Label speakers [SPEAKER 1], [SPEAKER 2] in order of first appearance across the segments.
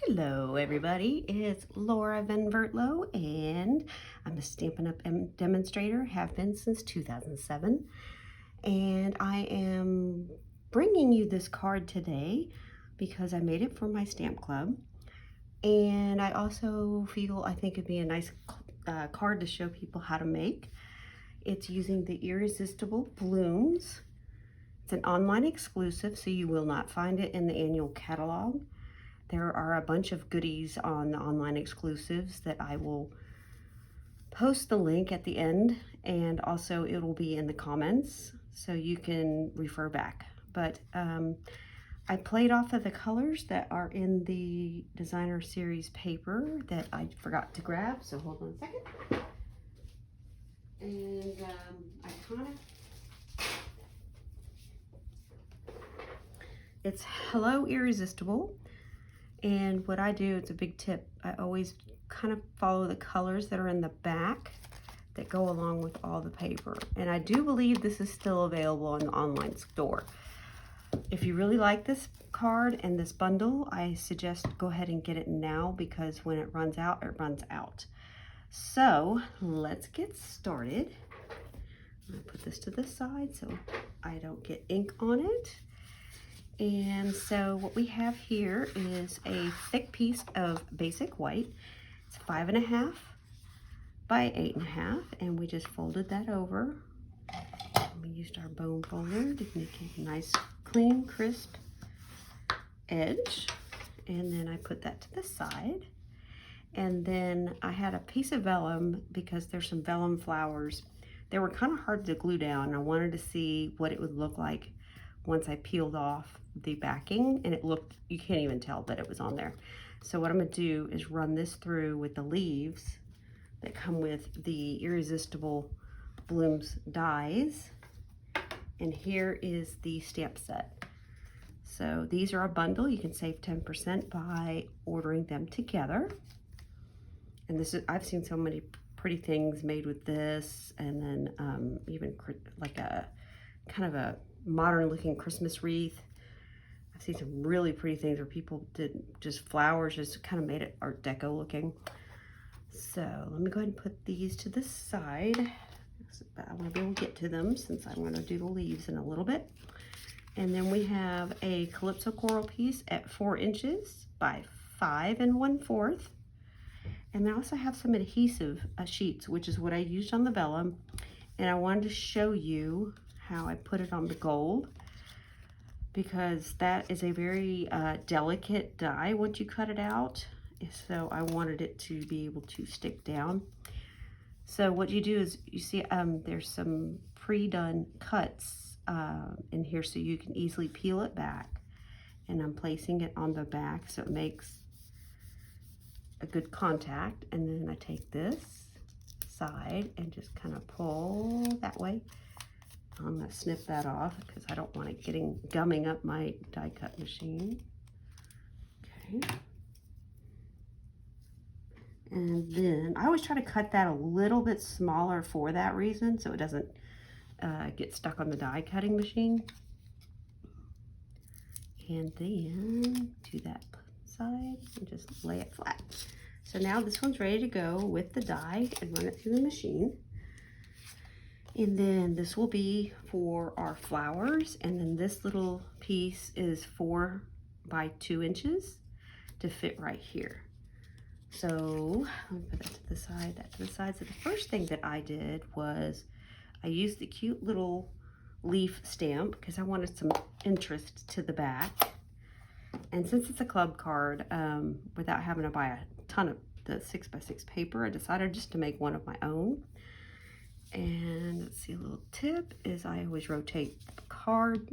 [SPEAKER 1] Hello everybody, it's Laura Van Vertlo and I'm a Stampin' Up! Demonstrator, have been since 2007, and I am bringing you this card today because I made it for my stamp club, and I also feel I think it'd be a nice card to show people how to make. It's using the Irresistible Blooms. It's an online exclusive, so you will not find it in the annual catalog. There are a bunch of goodies on the online exclusives that I will post the link at the end, and also it will be in the comments so you can refer back. But I played off of the colors that are in the designer series paper that I forgot to grab, so hold on a second. And it's Hello Irresistible. And what I do, it's a big tip, I always kind of follow the colors that are in the back that go along with all the paper. And I do believe this is still available in the online store. If you really like this card and this bundle, I suggest go ahead and get it now, because when it runs out, it runs out. So let's get started. I'm gonna put this to the side so I don't get ink on it. And so what we have here is a thick piece of basic white. It's 5.5 by 8.5, and we just folded that over. We used our bone folder to make a nice, clean, crisp edge. And then I put that to the side. And then I had a piece of vellum, because there's some vellum flowers. They were kind of hard to glue down, and I wanted to see what it would look like once I peeled off the backing, and it looked, you can't even tell that it was on there. So what I'm gonna do is run this through with the leaves that come with the Irresistible Blooms dies. And here is the stamp set. So these are a bundle. You can save 10% by ordering them together. And this is, I've seen so many pretty things made with this, and then even like a kind of a modern looking Christmas wreath. I've seen some really pretty things where people did just flowers, just kind of made it Art Deco looking. So let me go ahead and put these to the side. I want to be able to get to them since I'm going to do the leaves in a little bit. And then we have a Calypso coral piece at 4 inches by 5 1/4. And I also have some adhesive sheets, which is what I used on the vellum. And I wanted to show you how I put it on the gold, because that is a very delicate die once you cut it out. So I wanted it to be able to stick down. So what you do is, you see there's some pre-done cuts in here, so you can easily peel it back. And I'm placing it on the back so it makes a good contact. And then I take this side and just kind of pull that way. I'm going to snip that off because I don't want it gumming up my die cut machine. Okay. And then I always try to cut that a little bit smaller for that reason, so it doesn't get stuck on the die cutting machine. And then to that side and just lay it flat. So now this one's ready to go with the die and run it through the machine. And then this will be for our flowers, and then this little piece is 4 by 2 inches to fit right here. So let me put that to the side, that to the side. So the first thing that I did was I used the cute little leaf stamp because I wanted some interest to the back. And since it's a club card, without having to buy a ton of the 6x6 paper, I decided just to make one of my own. And let's see, a little tip is I always rotate the card,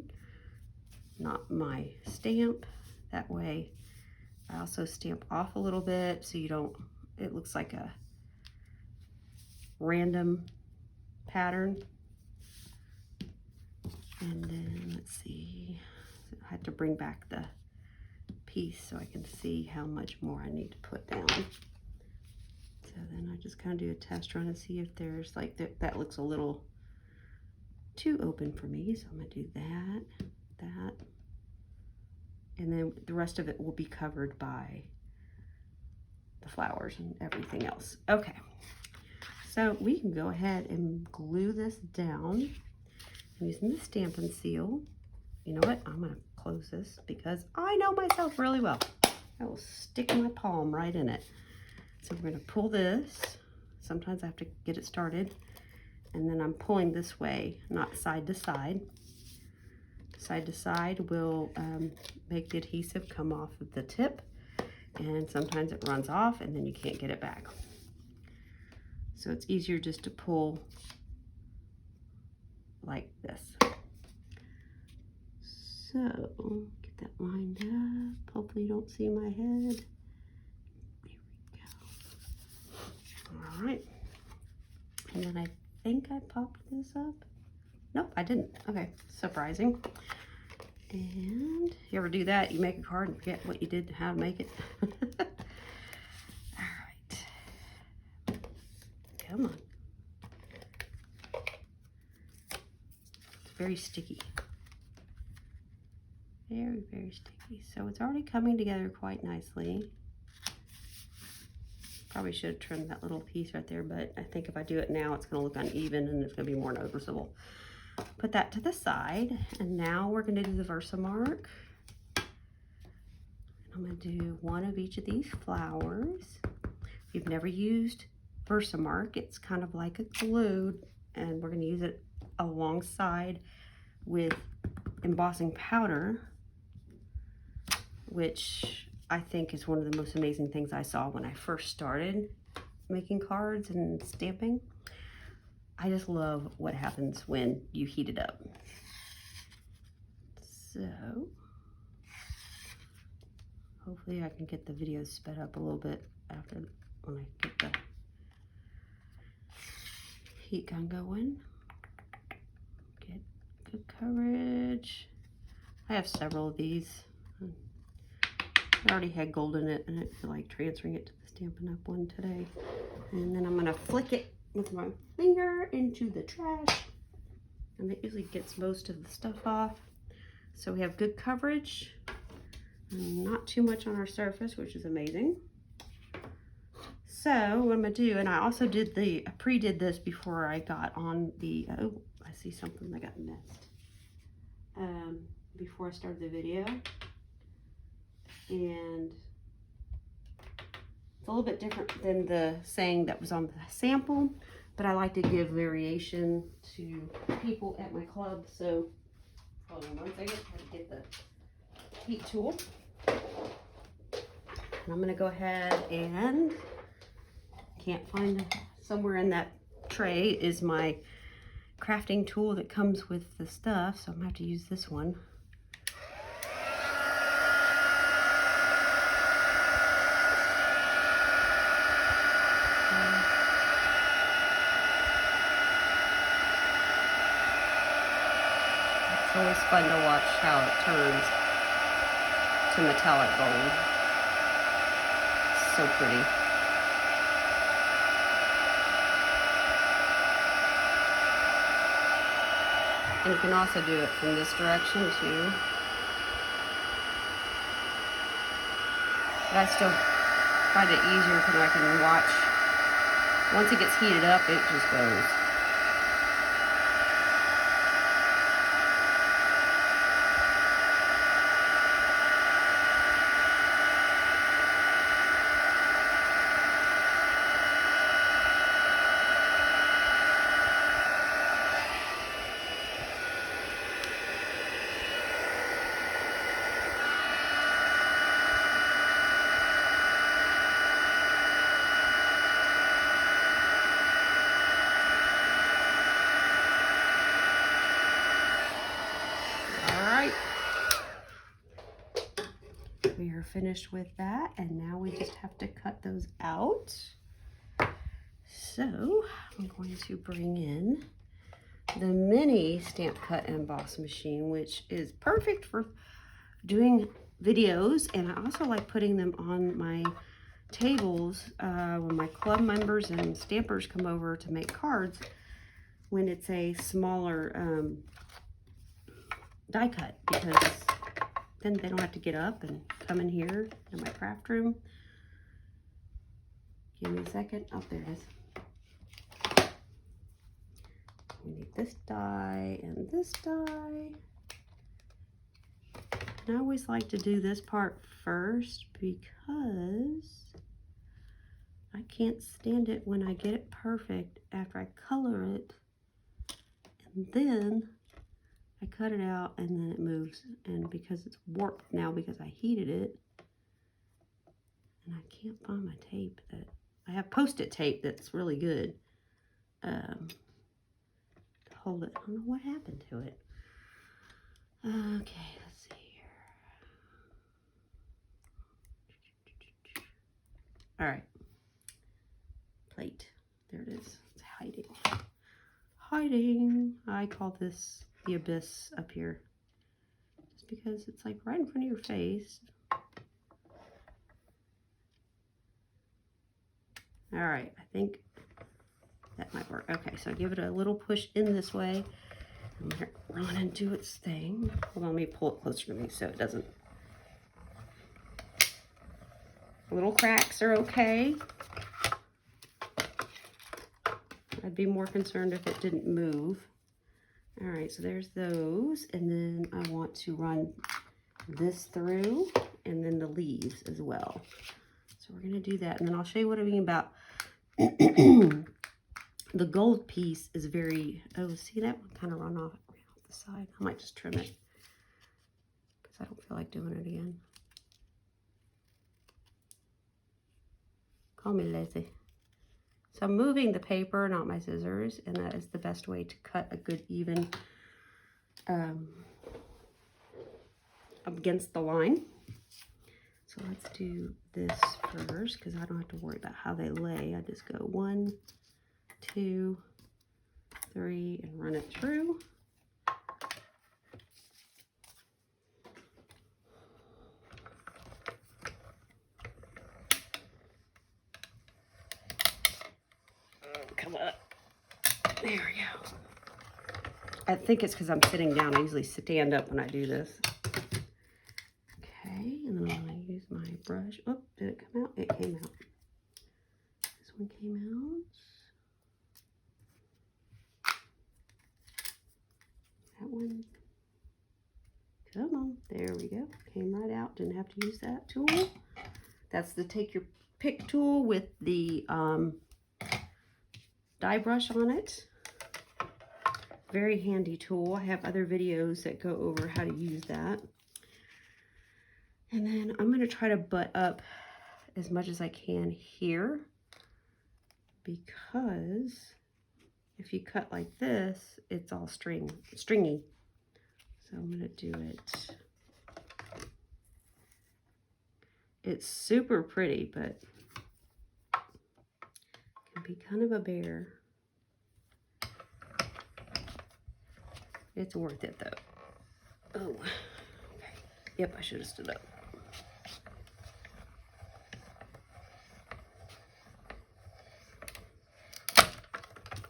[SPEAKER 1] not my stamp. That way I also stamp off a little bit so you don't, it looks like a random pattern. And then let's see, I had to bring back the piece so I can see how much more I need to put down. So then I just kind of do a test run and see if there's like, that looks a little too open for me. So I'm gonna do that, and then the rest of it will be covered by the flowers and everything else. Okay, so we can go ahead and glue this down using the Stampin' Seal. You know what? I'm going to close this because I know myself really well. I will stick my palm right in it. So we're going to pull this. Sometimes I have to get it started. And then I'm pulling this way, not side to side. Side to side will make the adhesive come off of the tip. And sometimes it runs off and then you can't get it back. So it's easier just to pull like this. So get that lined up. Hopefully you don't see my head. There we go. All right. And then I think I popped this up. Nope, I didn't. Okay, surprising. And you ever do that? You make a card and forget what you did, how to make it. All right. Come on. It's very sticky. Very, very sticky. So it's already coming together quite nicely. Probably should have trimmed that little piece right there, but I think if I do it now, it's going to look uneven and it's going to be more noticeable. Put that to the side, and now we're going to do the Versamark. I'm going to do one of each of these flowers. If you've never used Versamark, it's kind of like a glue, and we're going to use it alongside with embossing powder, which I think is one of the most amazing things I saw when I first started making cards and stamping. I just love what happens when you heat it up. So hopefully I can get the video sped up a little bit after when I get the heat gun going. Get good coverage. I have several of these. I already had gold in it, and I feel like transferring it to the Stampin' Up! One today. And then I'm going to flick it with my finger into the trash, and that usually gets most of the stuff off. So we have good coverage, and not too much on our surface, which is amazing. So what I'm going to do, and I also did I pre-did this before I got on the, oh, I see something that got missed. Before I started the video. And it's a little bit different than the saying that was on the sample, but I like to give variation to people at my club. So hold on one second, I have to get the heat tool. And I'm going to go ahead and, can't find somewhere in that tray is my crafting tool that comes with the stuff, so I'm going to have to use this one. It's always fun to watch how it turns to metallic gold. So pretty. And you can also do it from this direction too. But I still find it easier because I can watch. Once it gets heated up, it just goes. We are finished with that, and now we just have to cut those out. So I'm going to bring in the mini Stamp Cut Emboss machine, which is perfect for doing videos, and I also like putting them on my tables when my club members and stampers come over to make cards when it's a smaller die cut, because then they don't have to get up and come in here in my craft room. Give me a second. Oh, there it is. We need this die and this die. And I always like to do this part first because I can't stand it when I get it perfect after I color it. And then I cut it out and then it moves. And because it's warped now because I heated it, and I can't find my tape that, I have Post-it tape that's really good to hold it. I don't know what happened to it. Okay, let's see here. All right, plate, there it is, it's hiding. Hiding, I call this the abyss up here. Just because it's like right in front of your face. All right, I think that might work. Okay, so give it a little push in this way. And let it run and do its thing. Hold on, let me pull it closer to me so it doesn't. Little cracks are okay. I'd be more concerned if it didn't move. All right, so there's those. And then I want to run this through and then the leaves as well. So we're gonna do that. And then I'll show you what I mean about the gold piece is very, oh, see that one kind of ran off the side. I might just trim it because I don't feel like doing it again. Call me lazy. So I'm moving the paper, not my scissors, and that is the best way to cut a good even against the line. So let's do this first because I don't have to worry about how they lay. I just go 1, 2, 3 and run it through. Oh, come on. There we go. I think it's because I'm sitting down. I usually stand up when I do this. Okay, and then I'm going to use my brush. Oh, did it come out? It came out. This one came out. That one. Come on. There we go. Came right out. Didn't have to use that tool. That's the take your pick tool with the die brush on it. Very handy tool. I have other videos that go over how to use that. And then I'm going to try to butt up as much as I can here, because if you cut like this, it's all stringy. So I'm going to do it. It's super pretty, but it can be kind of a bear. It's worth it though. Oh, okay. Yep, I should have stood up.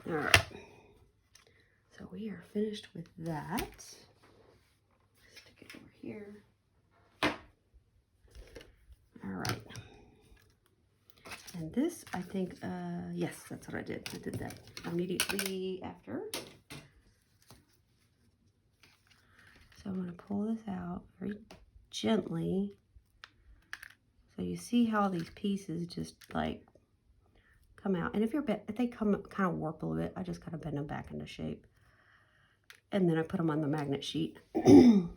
[SPEAKER 1] All right. So we are finished with that. Stick it over here. All right. And this, I think, yes, that's what I did. I did that immediately after. So I'm going to pull this out very gently. So you see how these pieces just like come out. And if they come kind of warp a little bit, I just kind of bend them back into shape. And then I put them on the magnet sheet. I'll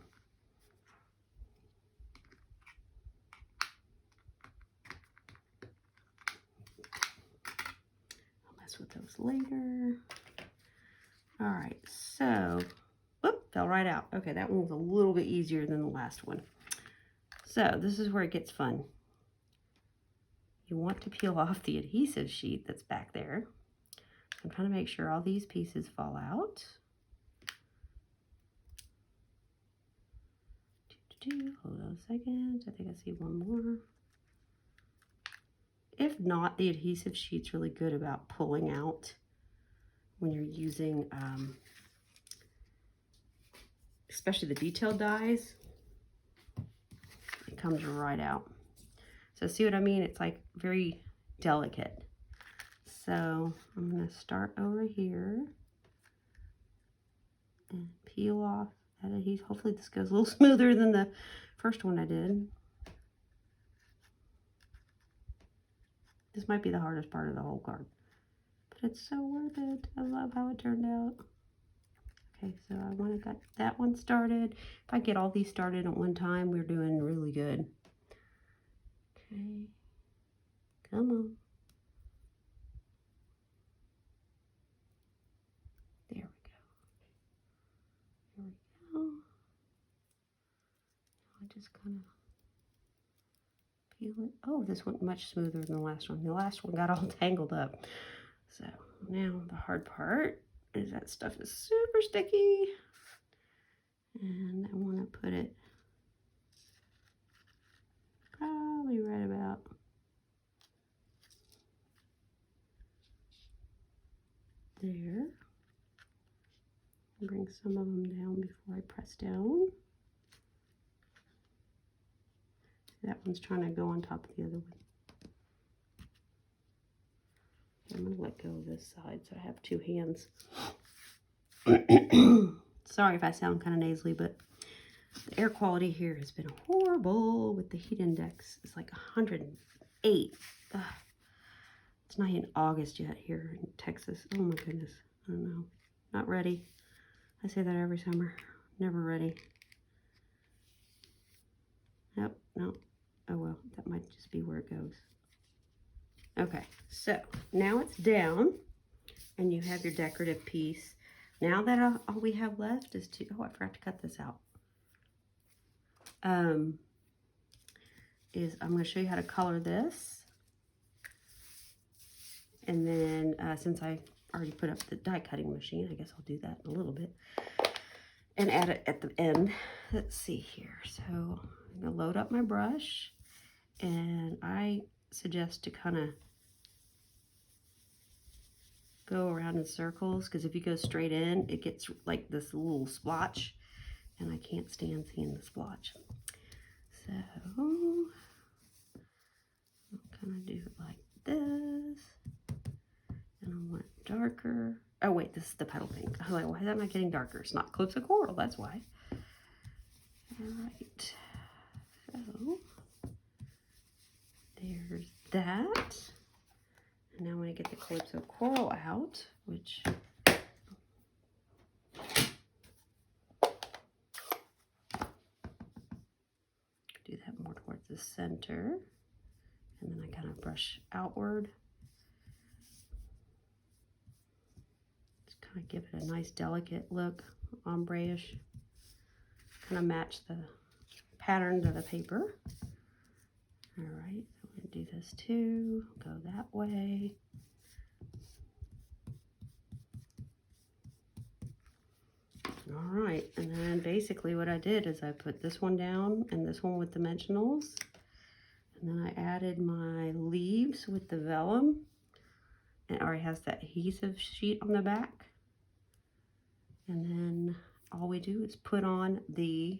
[SPEAKER 1] mess with those later. All right, so, whoop, fell right out. Okay, that one was a little bit easier than the last one. So this is where it gets fun. You want to peel off the adhesive sheet that's back there. I'm trying to make sure all these pieces fall out. Hold on a second. I think I see one more. If not, the adhesive sheet's really good about pulling out when you're using, especially the detailed dies. It comes right out. So see what I mean? It's like very delicate. So I'm going to start over here and peel off that adhesive. Hopefully this goes a little smoother than the first one I did. This might be the hardest part of the whole card, but it's so worth it. I love how it turned out. Okay, so I want to get that one started. If I get all these started at one time, we're doing really good. Okay, come on. There we go. There we go. I just kind of peel it. Oh, this went much smoother than the last one. The last one got all tangled up. So now the hard part is that stuff is super sticky. And I want to put it probably right about there. Bring some of them down before I press down. That one's trying to go on top of the other one. I'm going to let go of this side so I have two hands. Sorry if I sound kind of nasally, but the air quality here has been horrible with the heat index. It's like 108. Ugh. It's not even August yet here in Texas. Oh my goodness. I don't know. Not ready. I say that every summer. Never ready. Nope, no. Oh well, that might just be where it goes. Okay, so now it's down and you have your decorative piece. Now that all we have left is to, oh, I forgot to cut this out. I'm going to show you how to color this. And then since I already put up the die cutting machine, I guess I'll do that in a little bit. And add it at the end. Let's see here. So I'm going to load up my brush. And I suggest to kind of go around in circles, because if you go straight in, it gets like this little splotch, and I can't stand seeing the splotch. So I'll kind of do it like this, and I want it darker. Oh wait, this is the petal pink. Oh, wait, why is that not getting darker? It's not Clips of Coral, that's why. All right, so there's that. And now I'm going to get the Clips of Coral out, which do that more towards the center. And then I kind of brush outward. Just kind of give it a nice delicate look, ombre-ish. Kind of match the pattern to the paper. All right, I'm going to do this too. Go that way. All right, and then basically what I did is I put this one down and this one with dimensionals. And then I added my leaves with the vellum. It already has that adhesive sheet on the back. And then all we do is put on the,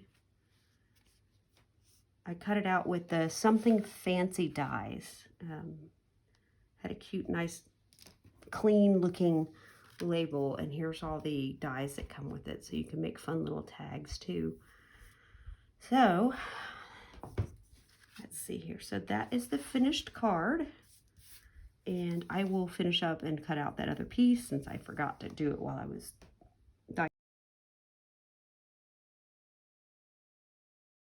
[SPEAKER 1] I cut it out with the Something Fancy dies. Had a cute, nice, clean looking label, and here's all the dies that come with it, so you can make fun little tags too. So let's see here. So that is the finished card, and I will finish up and cut out that other piece since I forgot to do it while I was